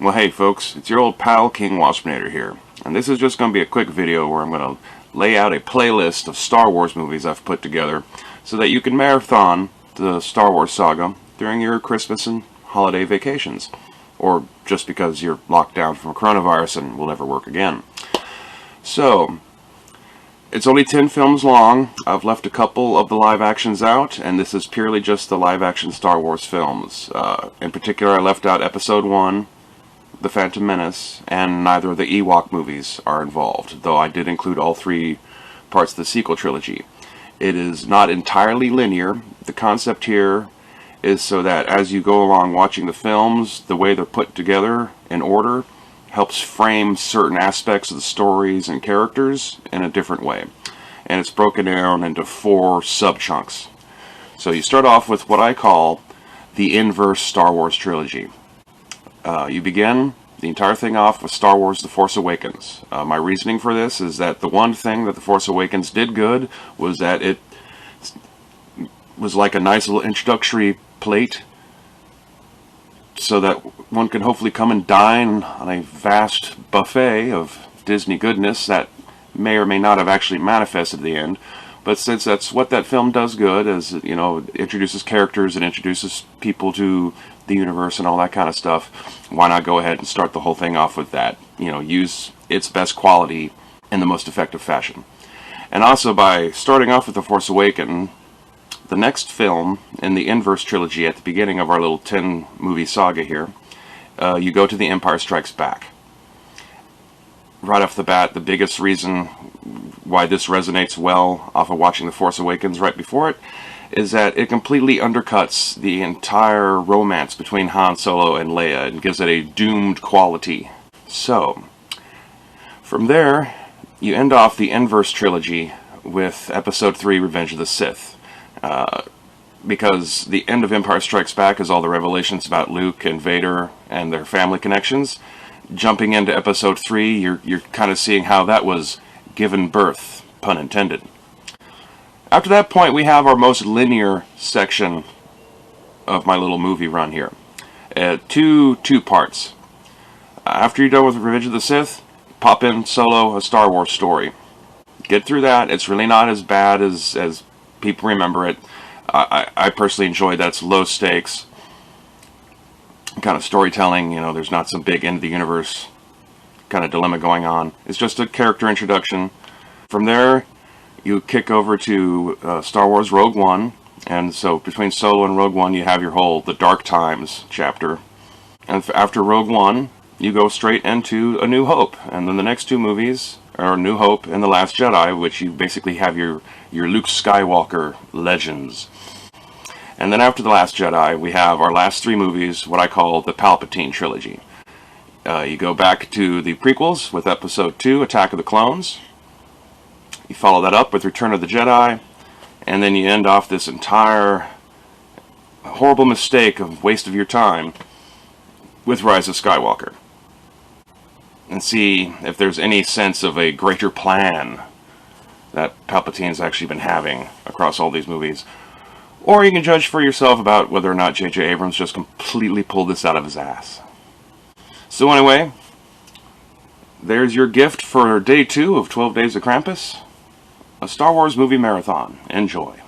Well, hey folks, it's your old pal King Waspinator here, and this is just going to be a quick video where I'm going to lay out a playlist of Star Wars movies I've put together so that you can marathon the Star Wars saga during your Christmas and holiday vacations, or just because you're locked down from coronavirus and will never work again. So, it's only 10 films long. I've left a couple of the live actions out, and this is purely just the live action Star Wars films. In particular, I left out Episode 1, The Phantom Menace, and neither of the Ewok movies are involved, though I did include all three parts of the sequel trilogy. It is not entirely linear. The concept here is so that as you go along watching the films, the way they're put together in order helps frame certain aspects of the stories and characters in a different way. And it's broken down into 4 sub-chunks. So you start off with what I call the inverse Star Wars trilogy. You begin the entire thing off with Star Wars The Force Awakens. My reasoning for this is that the one thing that The Force Awakens did good was that it was like a nice little introductory plate so that one could hopefully come and dine on a vast buffet of Disney goodness that may or may not have actually manifested at the end. But since that's what that film does good, is, you know, it introduces characters and introduces people to the universe and all that kind of stuff, why not go ahead and start the whole thing off with that? You know, use its best quality in the most effective fashion. And also, by starting off with The Force Awakens, the next film in the inverse trilogy at the beginning of our little 10-movie saga here, you go to The Empire Strikes Back. Right off the bat, the biggest reason why this resonates well off of watching The Force Awakens right before it is that it completely undercuts the entire romance between Han Solo and Leia and gives it a doomed quality. So, from there, you end off the inverse trilogy with Episode 3, Revenge of the Sith. Because the end of Empire Strikes Back is all the revelations about Luke and Vader and their family connections. Jumping into Episode 3, you're kind of seeing how that was given birth, pun intended. After that point, we have our most linear section of my little movie run here. Two parts. After you're done with Revenge of the Sith, pop in Solo, a Star Wars story. Get through that. It's really not as bad as people remember it. I personally enjoy that. It's low stakes kind of storytelling. You know, there's not some big end of the universe kind of dilemma going on. It's just a character introduction. From there, you kick over to Star Wars Rogue One, and so between Solo and Rogue One, you have your whole The Dark Times chapter. And after Rogue One, you go straight into A New Hope, and then the next 2 movies are New Hope and The Last Jedi, which you basically have your Luke Skywalker legends. And then after The Last Jedi, we have our last 3 movies, what I call the Palpatine trilogy. You go back to the prequels with Episode 2, Attack of the Clones. You follow that up with Return of the Jedi, and then you end off this entire horrible mistake of waste of your time with Rise of Skywalker. And see if there's any sense of a greater plan that Palpatine's actually been having across all these movies. Or you can judge for yourself about whether or not J.J. Abrams just completely pulled this out of his ass. So anyway, there's your gift for day 2 of 12 Days of Krampus. A Star Wars movie marathon. Enjoy.